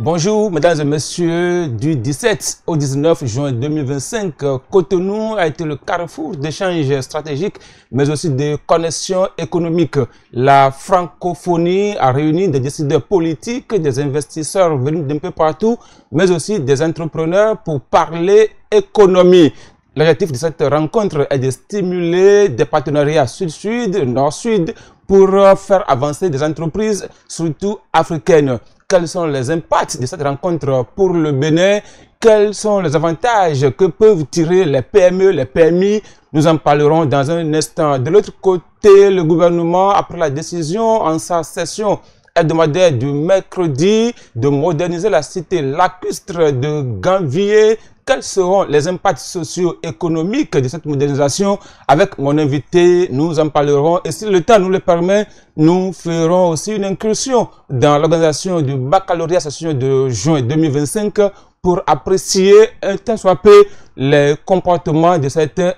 Bonjour, mesdames et messieurs. Du 17 au 19 juin 2025, Cotonou a été le carrefour d'échanges stratégiques, mais aussi de connexions économiques. La francophonie a réuni des décideurs politiques, des investisseurs venus d'un peu partout, mais aussi des entrepreneurs pour parler économie. L'objectif de cette rencontre est de stimuler des partenariats sud-sud, nord-sud, pour faire avancer des entreprises, surtout africaines. Quels sont les impacts de cette rencontre pour le Bénin? Quels sont les avantages que peuvent tirer les PME, les PMI? Nous en parlerons dans un instant. De l'autre côté, le gouvernement a pris la décision en sa session hebdomadaire du mercredi de moderniser la cité lacustre de Ganvié. Quels seront les impacts socio-économiques de cette modernisation? Avec mon invité, nous en parlerons et si le temps nous le permet, nous ferons aussi une incursion dans l'organisation du baccalauréat session de juin 2025 pour apprécier un tant soit peu les comportements de certains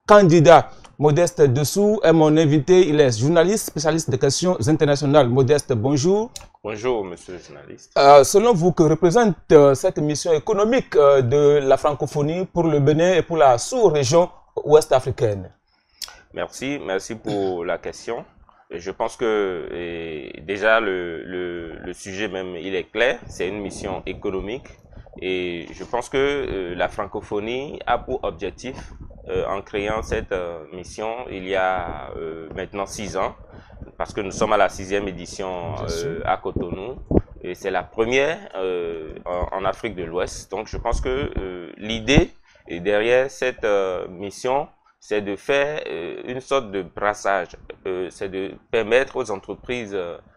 candidats. Modeste Dessous est mon invité, il est journaliste, spécialiste des questions internationales. Modeste, bonjour. Bonjour, monsieur le journaliste. Selon vous, que représente cette mission économique de la francophonie pour le Bénin et pour la sous-région ouest africaine? Merci pour la question. Je pense que déjà le sujet même, il est clair, c'est une mission économique. Et je pense que la francophonie a pour objectif, en créant cette mission il y a maintenant 6 ans, parce que nous sommes à la 6e édition à Cotonou, et c'est la première en Afrique de l'Ouest. Donc je pense que l'idée derrière cette mission, c'est de faire une sorte de brassage, c'est de permettre aux entreprises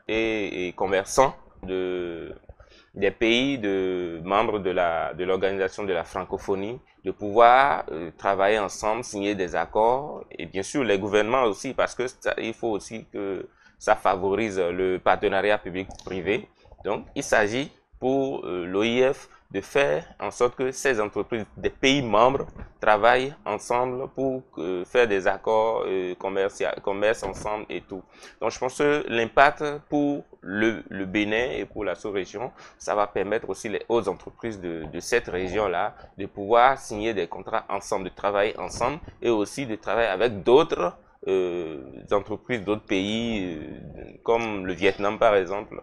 et commerçants des pays membres de l'organisation de la francophonie, de pouvoir travailler ensemble, signer des accords, et bien sûr les gouvernements aussi, parce que il faut aussi que ça favorise le partenariat public-privé. Donc il s'agit pour l'OIF de faire en sorte que ces entreprises des pays membres travaillent ensemble pour faire des accords commerce ensemble et tout. Donc je pense que l'impact pour le Bénin et pour la sous-région, ça va permettre aussi aux entreprises de cette région-là de pouvoir signer des contrats ensemble, de travailler ensemble et aussi de travailler avec d'autres entreprises d'autres pays comme le Vietnam par exemple.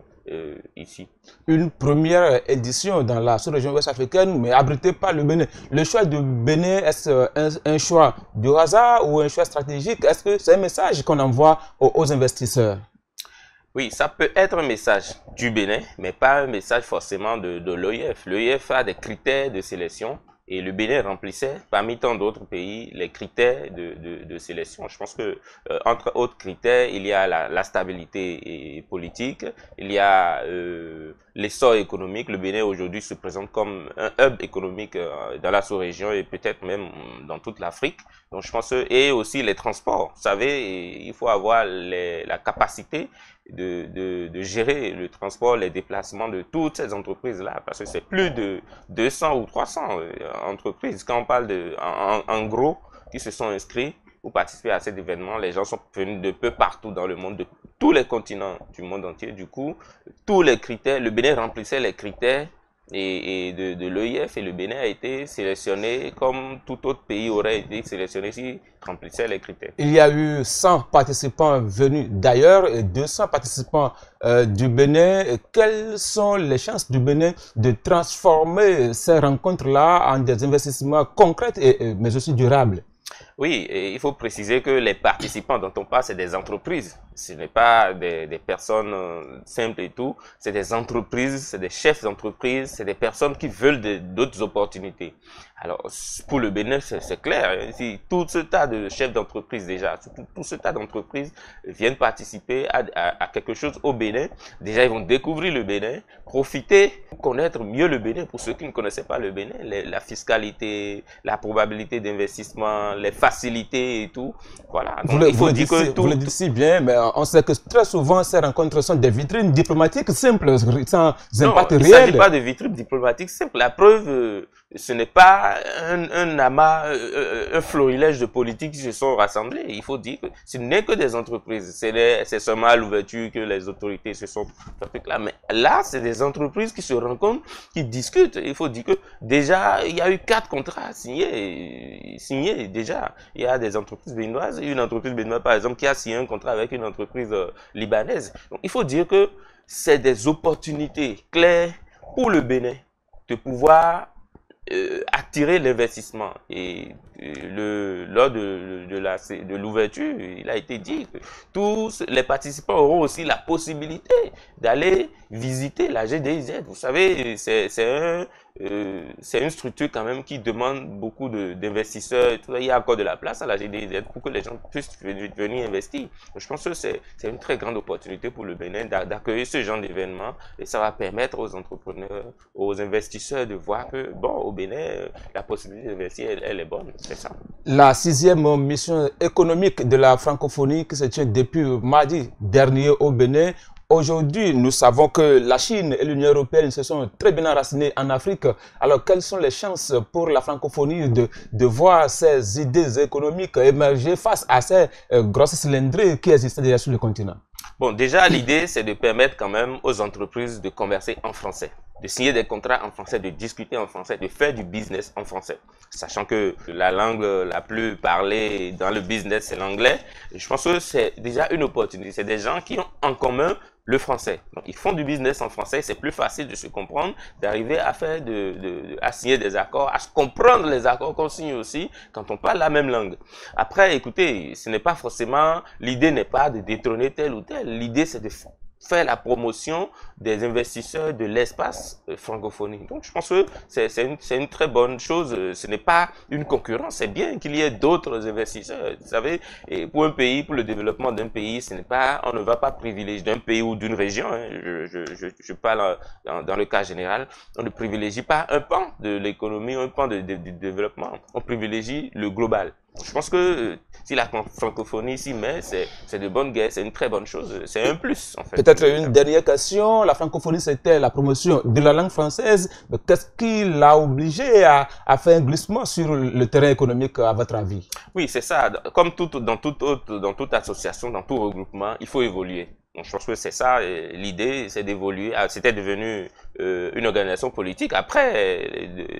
Ici. Une première édition dans la sous-région ouest africaine, mais abritée par le Bénin. Le choix du Bénin, est-ce un choix du hasard ou un choix stratégique? Est-ce que c'est un message qu'on envoie aux investisseurs? Oui, ça peut être un message du Bénin, mais pas un message forcément de l'OIF. L'OIF a des critères de sélection. Et le Bénin remplissait, parmi tant d'autres pays, les critères de sélection. Je pense que, entre autres critères, il y a la stabilité politique, il y a l'essor économique. Le Bénin aujourd'hui se présente comme un hub économique dans la sous-région et peut-être même dans toute l'Afrique. Donc je pense que, et aussi les transports. Vous savez, il faut avoir la capacité de gérer le transport, les déplacements de toutes ces entreprises-là, parce que c'est plus de 200 ou 300 entreprises. Quand on parle en gros, qui se sont inscrits pour participer à cet événement, les gens sont venus de peu partout dans le monde, de tous les continents du monde entier. Du coup, tous les critères, le Bénin remplissait les critères de l'OIF et le Bénin a été sélectionné comme tout autre pays aurait été sélectionné s'il remplissait les critères. Il y a eu 100 participants venus d'ailleurs et 200 participants du Bénin. Quelles sont les chances du Bénin de transformer ces rencontres-là en des investissements concrets mais aussi durables? Oui, et il faut préciser que les participants dont on parle, c'est des entreprises. Ce n'est pas des personnes simples et tout. C'est des entreprises, c'est des chefs d'entreprise, c'est des personnes qui veulent d'autres opportunités. Alors, pour le Bénin, c'est clair. Si tout ce tas de chefs d'entreprise déjà, tout ce tas d'entreprises viennent participer à quelque chose au Bénin, déjà ils vont découvrir le Bénin, profiter, connaître mieux le Bénin pour ceux qui ne connaissaient pas le Bénin, la fiscalité, la probabilité d'investissement, les facilités et tout. Voilà. Donc, il faut dire que vous le dites si bien, mais on sait que très souvent ces rencontres sont des vitrines diplomatiques simples, sans impact réel. Il ne s'agit pas de vitrines diplomatiques simples. La preuve, ce n'est pas un amas, un florilège de politiques qui se sont rassemblés. Il faut dire que ce n'est que des entreprises. C'est seulement à l'ouverture que les autorités se sont fait là. Mais là, c'est des entreprises qui se rencontrent, qui discutent. Il faut dire que déjà, il y a eu 4 contrats signés déjà. Il y a des entreprises béninoises, une entreprise béninoise par exemple qui a signé un contrat avec une entreprise libanaise. Donc, il faut dire que c'est des opportunités claires pour le Bénin de pouvoir attirer l'investissement. Et lors de l'ouverture, il a été dit que tous les participants auront aussi la possibilité d'aller visiter la GDIZ. Vous savez, c'est une structure quand même qui demande beaucoup d'investisseurs. Il y a encore de la place à la GDIZ pour que les gens puissent venir investir. Je pense que c'est une très grande opportunité pour le Bénin d'accueillir ce genre d'événement et ça va permettre aux entrepreneurs, aux investisseurs de voir que, bon, au Bénin, la possibilité d'investir, elle est bonne. C'est ça. La 6e mission économique de la francophonie qui se tient depuis mardi dernier au Bénin. Aujourd'hui, nous savons que la Chine et l'Union européenne se sont très bien enracinées en Afrique. Alors, quelles sont les chances pour la francophonie de voir ces idées économiques émerger face à ces grosses cylindrées qui existaient déjà sur le continent? Bon, déjà, l'idée, c'est de permettre quand même aux entreprises de converser en français, de signer des contrats en français, de discuter en français, de faire du business en français. Sachant que la langue la plus parlée dans le business, c'est l'anglais. Je pense que c'est déjà une opportunité. C'est des gens qui ont en commun le français. Donc, ils font du business en français. C'est plus facile de se comprendre, d'arriver à faire à signer des accords, à se comprendre les accords qu'on signe aussi quand on parle la même langue. Après, écoutez, ce n'est pas forcément, l'idée n'est pas de détrôner tel ou tel. L'idée, c'est de faire la promotion des investisseurs de l'espace francophonie. Donc, je pense que c'est une très bonne chose. Ce n'est pas une concurrence. C'est bien qu'il y ait d'autres investisseurs. Vous savez, et pour un pays, pour le développement d'un pays, ce n'est pas, on ne va pas privilégier d'un pays ou d'une région. Hein, je parle dans le cas général. On ne privilégie pas un pan de l'économie, un pan du développement. On privilégie le global. Je pense que si la francophonie s'y met, c'est de bonne guerre, c'est une très bonne chose, c'est un plus en fait. Peut-être une dernière question, la francophonie c'était la promotion de la langue française, mais qu'est-ce qui l'a obligé à faire un glissement sur le terrain économique à votre avis? Oui, c'est ça, comme dans toute association, dans tout regroupement, il faut évoluer. Donc, je pense que c'est ça, l'idée, c'est d'évoluer. C'était devenu une organisation politique. Après,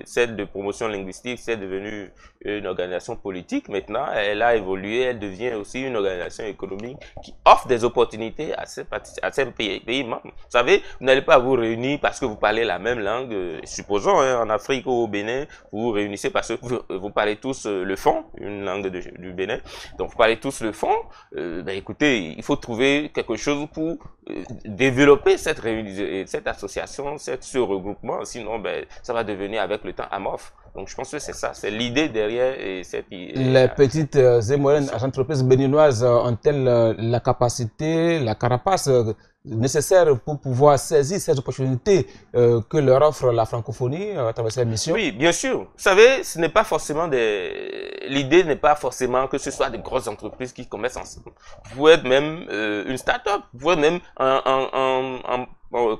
celle de promotion linguistique, c'est devenu une organisation politique. Maintenant, elle a évolué, elle devient aussi une organisation économique qui offre des opportunités à ces pays membres. Vous savez, vous n'allez pas vous réunir parce que vous parlez la même langue. Supposons, hein, en Afrique ou au Bénin, vous vous réunissez parce que vous parlez tous le fon, une langue du Bénin. Donc, vous parlez tous le fon. Ben, écoutez, il faut trouver quelque chose pour développer cette association, ce regroupement, sinon ben, ça va devenir avec le temps amorphe. Donc je pense que c'est ça, c'est l'idée derrière cette... Les petites et moyennes entreprises béninoises ont-elles la capacité, la carapace nécessaire pour pouvoir saisir ces opportunités que leur offre la francophonie à travers cette mission? Oui, bien sûr. Vous savez, ce n'est pas forcément l'idée n'est pas forcément que ce soit des grosses entreprises qui commercent ensemble. Vous pouvez être même une start-up, vous pouvez même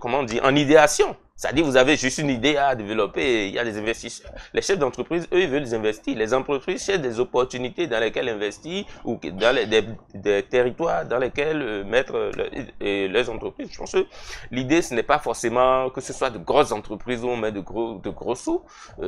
comment on dit, en idéation. C'est-à-dire, vous avez juste une idée à développer, il y a des investisseurs. Les chefs d'entreprise, eux, ils veulent investir. Les entreprises cherchent des opportunités dans lesquelles investir ou dans des territoires dans lesquels mettre leurs entreprises. Je pense que l'idée, ce n'est pas forcément que ce soit de grosses entreprises où on met de gros sous.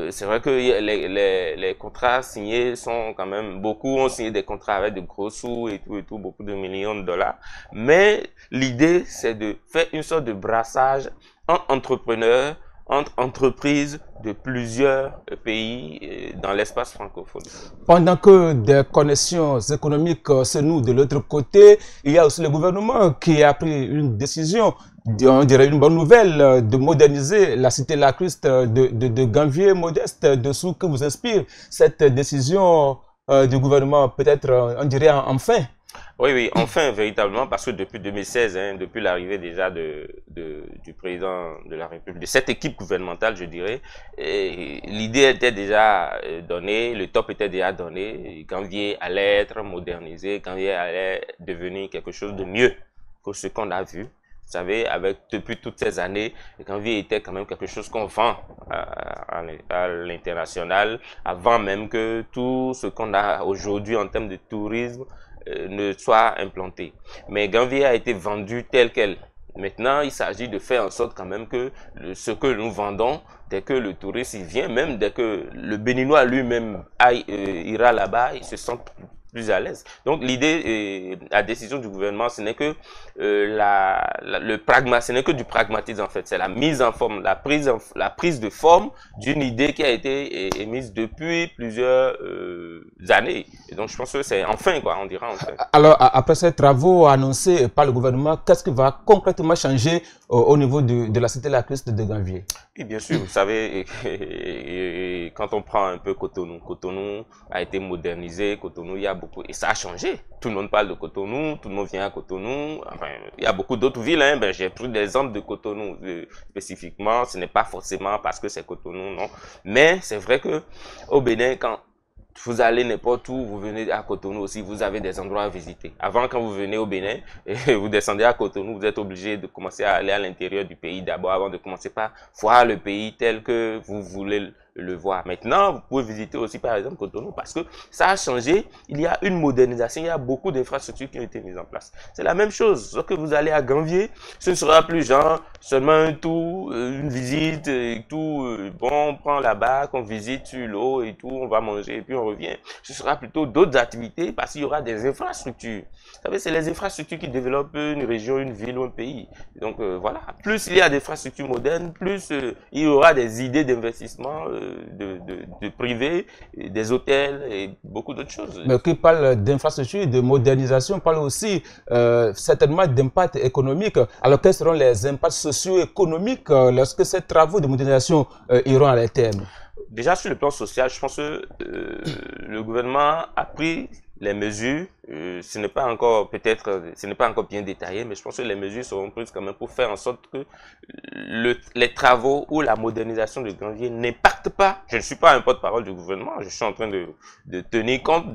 C'est vrai que les contrats signés sont quand même, beaucoup ont signé des contrats avec de gros sous et tout, beaucoup de millions de dollars. Mais l'idée, c'est de faire une sorte de brassage entre entrepreneurs, entre entreprises de plusieurs pays dans l'espace francophone. Pendant que des connexions économiques se nouent de l'autre côté, il y a aussi le gouvernement qui a pris une décision, on dirait une bonne nouvelle, de moderniser la cité lacustre de Ganvier Modeste dessous que vous inspire cette décision du gouvernement, peut-être, on dirait enfin. Oui, enfin, véritablement, parce que depuis 2016, hein, depuis l'arrivée déjà du président de la République, de cette équipe gouvernementale, je dirais, l'idée était déjà donnée, le top était déjà donné, Ganvier allait être modernisé, Ganvier allait devenir quelque chose de mieux que ce qu'on a vu. savez, depuis toutes ces années, Gambie était quand même quelque chose qu'on vend à l'international, avant même que tout ce qu'on a aujourd'hui en termes de tourisme ne soit implanté. Mais Gambie a été vendu tel quel. Maintenant, il s'agit de faire en sorte quand même que ce que nous vendons, dès que le touriste il vient, même dès que le Béninois lui-même ira là-bas, il se sent plus à l'aise. Donc l'idée, la décision du gouvernement, ce n'est que ce n'est que du pragmatisme en fait. C'est la mise en forme, la prise de forme d'une idée qui a été émise depuis plusieurs années. Et donc je pense que c'est enfin quoi, on dira enfin. Alors après ces travaux annoncés par le gouvernement, qu'est-ce qui va concrètement changer au niveau de la cité lacustre de Gambier? Oui, bien sûr, vous savez, quand on prend un peu Cotonou, Cotonou a été modernisé, Cotonou, il y a beaucoup, et ça a changé. Tout le monde parle de Cotonou, tout le monde vient à Cotonou, enfin, il y a beaucoup d'autres villes, hein, ben, j'ai pris des exemples de Cotonou, spécifiquement, ce n'est pas forcément parce que c'est Cotonou, non, mais c'est vrai que au Bénin, quand vous allez n'importe où, vous venez à Cotonou aussi, vous avez des endroits à visiter. Avant, quand vous venez au Bénin et vous descendez à Cotonou, vous êtes obligé de commencer à aller à l'intérieur du pays d'abord, avant de commencer par voir le pays tel que vous voulez le voir. Maintenant, vous pouvez visiter aussi par exemple Cotonou parce que ça a changé. Il y a une modernisation, il y a beaucoup d'infrastructures qui ont été mises en place. C'est la même chose. Lorsque vous allez à Gambier, ce ne sera plus genre seulement un tour, une visite et tout. Bon, on prend la barque, on visite sur l'eau et tout, on va manger et puis on revient. Ce sera plutôt d'autres activités parce qu'il y aura des infrastructures. Vous savez, c'est les infrastructures qui développent une région, une ville ou un pays. Donc voilà, plus il y a d'infrastructures modernes, plus il y aura des idées d'investissement de privé, des hôtels et beaucoup d'autres choses. Mais qui parle d'infrastructure, de modernisation, parle aussi certainement d'impact économique. Alors quels seront les impacts socio-économiques lorsque ces travaux de modernisation iront à leur terme? Déjà sur le plan social, je pense que le gouvernement a pris les mesures, ce n'est pas encore bien détaillé, mais je pense que les mesures seront prises quand même pour faire en sorte que les travaux ou la modernisation de Gambier n'impactent pas. Je ne suis pas un porte-parole du gouvernement, je suis en train de tenir compte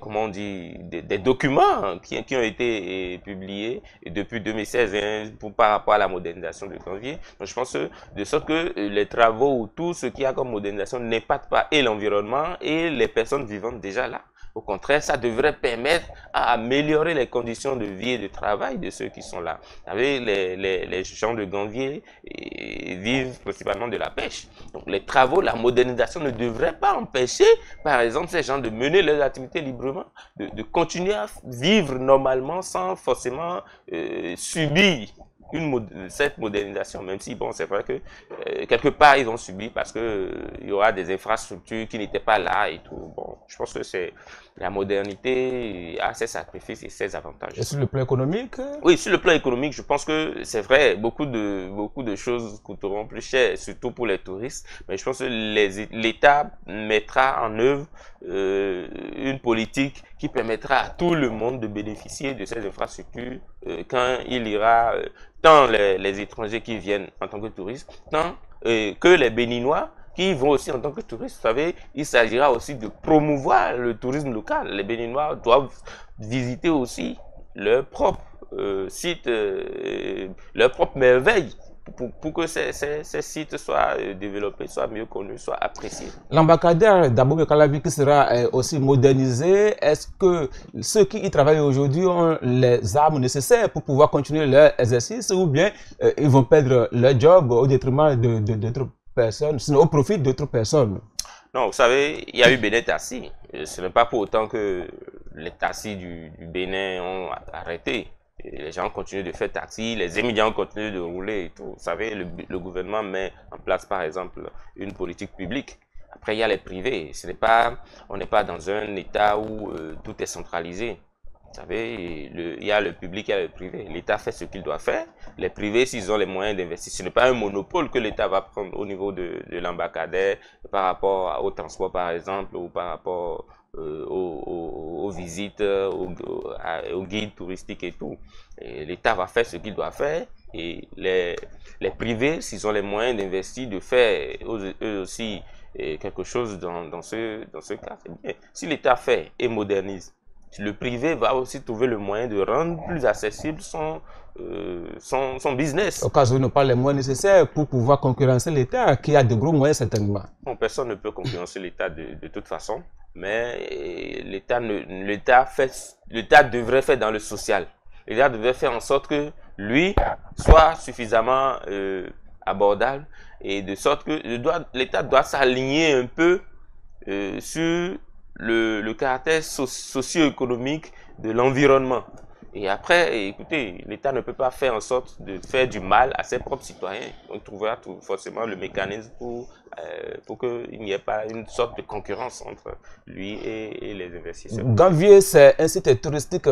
comment on dit, des documents qui ont été publiés depuis 2016 hein, par rapport à la modernisation de Gambier. Donc je pense de sorte que les travaux ou tout ce qu'il y a comme modernisation n'impacte pas et l'environnement et les personnes vivantes déjà là. Au contraire, ça devrait permettre à améliorer les conditions de vie et de travail de ceux qui sont là. Vous savez, les gens de Gambier vivent principalement de la pêche. Donc les travaux, la modernisation ne devrait pas empêcher, par exemple, ces gens de mener leurs activités librement, de continuer à vivre normalement sans forcément subir cette modernisation, même si bon c'est vrai que quelque part ils ont subi parce que il y aura des infrastructures qui n'étaient pas là et tout. Bon, je pense que c'est la modernité a ses sacrifices et ses avantages. Et sur le plan économique? Oui, sur le plan économique, je pense que c'est vrai, beaucoup de choses coûteront plus cher, surtout pour les touristes. Mais je pense que l'État mettra en œuvre une politique qui permettra à tout le monde de bénéficier de ces infrastructures quand il ira, tant les étrangers qui viennent en tant que touristes, tant que les Béninois qui vont aussi en tant que touristes. Vous savez, il s'agira aussi de promouvoir le tourisme local. Les Béninois doivent visiter aussi leur propre site, leur propre merveille pour que ces sites soient développés, soient mieux connus, soient appréciés. L'embarcadère d'Abomey Calavi qui sera aussi modernisé, est-ce que ceux qui y travaillent aujourd'hui ont les armes nécessaires pour pouvoir continuer leur exercice ou bien ils vont perdre leur job au détriment d'autres personnes, sinon au profit d'autres personnes? Non, vous savez, il y a eu Bénin Taxi. Ce n'est pas pour autant que les taxis du Bénin ont arrêté. Et les gens continuent de faire taxi, les émigrants continuent de rouler et tout. Vous savez, le gouvernement met en place, par exemple, une politique publique. Après, il y a les privés. On n'est pas dans un état où tout est centralisé. Vous savez, il y a le public, il y a le privé. L'État fait ce qu'il doit faire. Les privés, s'ils ont les moyens d'investir, ce n'est pas un monopole que l'État va prendre au niveau de l'embarcadère par rapport au transport, par exemple, ou par rapport aux visites, aux guides touristiques et tout. L'État va faire ce qu'il doit faire et les privés, s'ils ont les moyens d'investir, de faire eux aussi quelque chose dans ce cas, c'est bien. Si l'État fait et modernise le privé va aussi trouver le moyen de rendre plus accessible son business. Au cas où il n'a pas les moyens nécessaires pour pouvoir concurrencer l'État, qui a de gros moyens certainement. Bon, personne ne peut concurrencer l'État de toute façon, mais l'État devrait faire dans le social. L'État devrait faire en sorte que lui soit suffisamment abordable et de sorte que l'État doit s'aligner un peu sur le caractère socio-économique de l'environnement. Et après, écoutez, l'État ne peut pas faire en sorte de faire du mal à ses propres citoyens. On trouvera forcément le mécanisme pour qu'il n'y ait pas une sorte de concurrence entre lui et les investisseurs. Gamvier, c'est un site touristique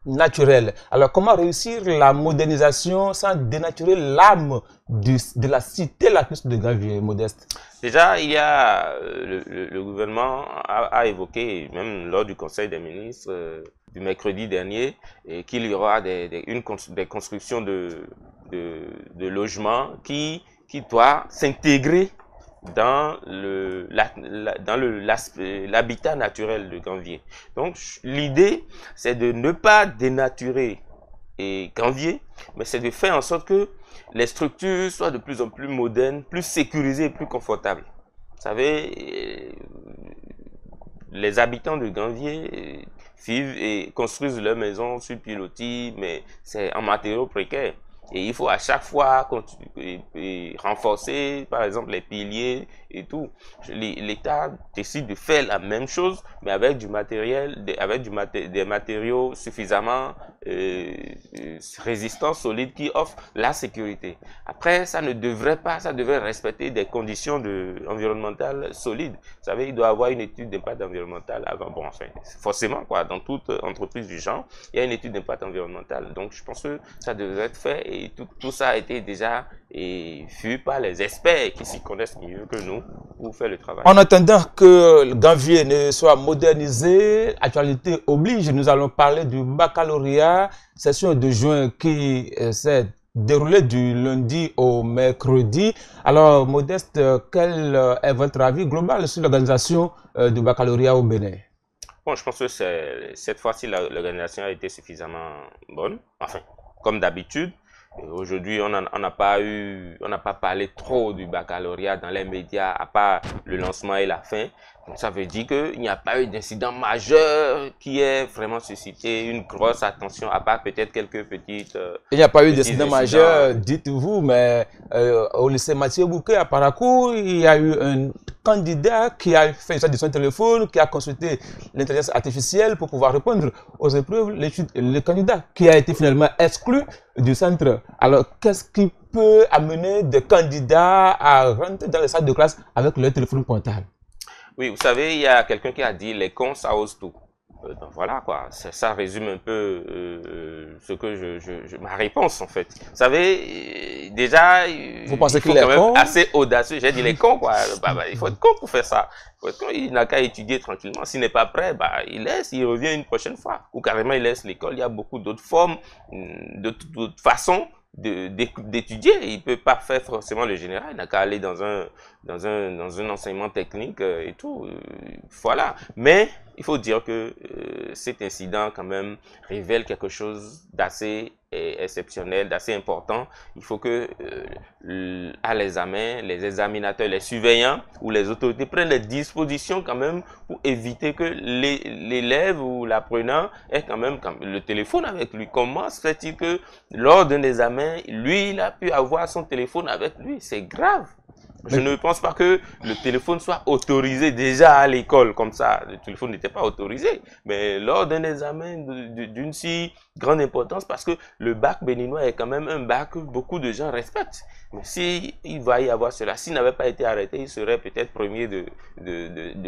naturel. Alors, comment réussir la modernisation sans dénaturer l'âme de la cité la plus de Gamvier, Modeste? Déjà, il y a le gouvernement a évoqué, même lors du Conseil des ministres du mercredi dernier, qu'il y aura des constructions de logements qui doivent s'intégrer dans l'habitat naturel de Gamvier. Donc, l'idée, c'est de ne pas dénaturer Gamvier, mais c'est de faire en sorte que les structures soient de plus en plus modernes, plus sécurisées et plus confortables. Vous savez, les habitants de Gamvier vivent et construisent leurs maisons sur pilotis, mais c'est en matériaux précaires. Et il faut à chaque fois renforcer, par exemple, les piliers et tout. L'État décide de faire la même chose, mais avec du matériel, des matériaux suffisamment résistants, solides, qui offrent la sécurité. Après, ça devrait respecter des conditions environnementales solides. Vous savez, il doit y avoir une étude d'impact environnemental avant. Bon, enfin, forcément, quoi, dans toute entreprise du genre, il y a une étude d'impact environnemental. Donc, je pense que ça devrait être fait. Et tout ça a été déjà vu par les experts qui s'y connaissent mieux que nous pour faire le travail. En attendant que Gamvier ne soit modernisé, actualité oblige, nous allons parler du baccalauréat, session de juin qui s'est déroulée du lundi au mercredi. Alors, Modeste, quel est votre avis global sur l'organisation du baccalauréat au Bénin? Bon, je pense que cette fois-ci, l'organisation a été suffisamment bonne, enfin, comme d'habitude. Aujourd'hui, on n'a pas parlé trop du baccalauréat dans les médias, à part le lancement et la fin. Donc, ça veut dire qu'il n'y a pas eu d'incident majeur qui ait vraiment suscité une grosse attention, à part peut-être quelques petites... Il n'y a pas eu d'incident majeur, dites-vous, mais au lycée Mathieu Bouquet à Paracourt, il y a eu un candidat qui a fait usage de son téléphone, qui a consulté l'intelligence artificielle pour pouvoir répondre aux épreuves. Le candidat qui a été finalement exclu du centre. Alors, qu'est-ce qui peut amener des candidats à rentrer dans les salles de classe avec leur téléphone portable? Oui, vous savez, il y a quelqu'un qui a dit « les cons, ça ose tout ». Donc voilà quoi, ça résume un peu ce que ma réponse en fait. Vous savez, déjà, vous pensez qu'il est quand même assez audacieux. J'ai dit les cons quoi, il faut être con pour faire ça. Il n'a qu'à étudier tranquillement. S'il n'est pas prêt, il laisse, il revient une prochaine fois. Ou carrément il laisse l'école. Il y a beaucoup d'autres formes, d'autres façons d'étudier. Il ne peut pas faire forcément le général. Il n'a qu'à aller dans un enseignement technique et tout. Voilà. Mais il faut dire que cet incident quand même révèle quelque chose d'assez exceptionnel, d'assez important. Il faut que à l'examen, les examinateurs, les surveillants ou les autorités prennent les dispositions quand même pour éviter que l'élève ou l'apprenant ait quand même le téléphone avec lui. Comment se fait-il que lors d'un examen, lui, il a pu avoir son téléphone avec lui? C'est grave. Je ne pense pas que le téléphone soit autorisé déjà à l'école comme ça. Le téléphone n'était pas autorisé. Mais lors d'un examen d'une si grande importance, parce que le bac béninois est quand même un bac que beaucoup de gens respectent. Mais si il va y avoir cela, s'il n'avait pas été arrêté, il serait peut-être premier de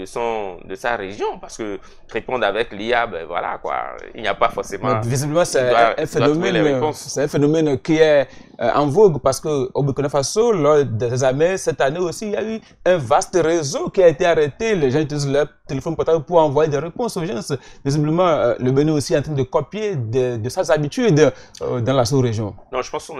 sa région. Parce que répondre avec l'IA, ben voilà quoi, il n'y a pas forcément... Mais visiblement, c'est un phénomène qui est en vogue parce qu'au Burkina Faso, lors des examens, cette année aussi, il y a eu un vaste réseau qui a été arrêté. Les gens utilisent leur téléphone portable pour envoyer des réponses aux gens. Visiblement, le Bénin aussi est en train de copier de ses habitudes dans la sous-région. Non, je pense que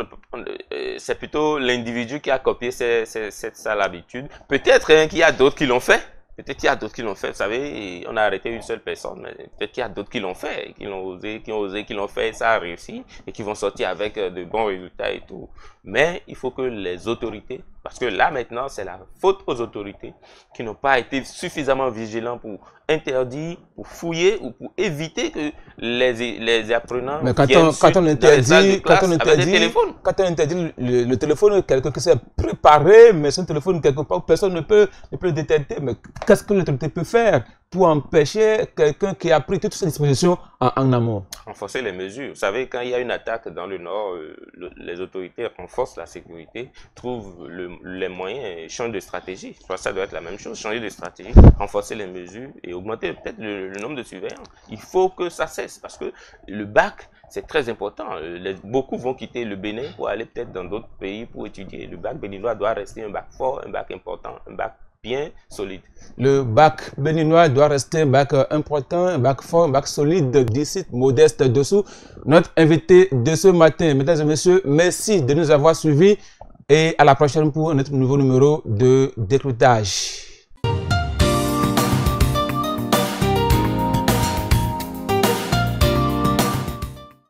c'est plutôt l'individu qui a copié cette sale habitude. Peut-être qu'il y a d'autres qui l'ont fait. Peut-être qu'il y a d'autres qui l'ont fait. Vous savez, on a arrêté une seule personne, mais peut-être qu'il y a d'autres qui l'ont fait, qui l'ont osé, qui l'ont fait, ça a réussi, et qui vont sortir avec de bons résultats et tout. Mais il faut que les autorités, parce que là maintenant, c'est la faute aux autorités qui n'ont pas été suffisamment vigilants pour interdire, pour fouiller ou pour éviter que les apprenants Mais viennent quand on interdit, le téléphone, quelqu'un qui s'est préparé, mais son téléphone quelque part, personne ne peut le détecter. Mais qu'est-ce que l'autorité peut faire pour empêcher quelqu'un qui a pris toutes ces dispositions en amont? Renforcer les mesures. Vous savez, quand il y a une attaque dans le nord, les autorités renforcent la sécurité, trouvent les moyens, changent de stratégie. Je crois que ça doit être la même chose, changer de stratégie, renforcer les mesures et augmenter peut-être le nombre de surveillants. Il faut que ça cesse parce que le bac, c'est très important. Beaucoup vont quitter le Bénin pour aller peut-être dans d'autres pays pour étudier. Le bac béninois doit rester un bac fort, un bac important, un bac bien solide. Le bac béninois doit rester un bac important, un bac fort, un bac solide. D'ici, Modeste Dessous, notre invité de ce matin. Mesdames et messieurs, merci de nous avoir suivis et à la prochaine pour notre nouveau numéro de décryptage.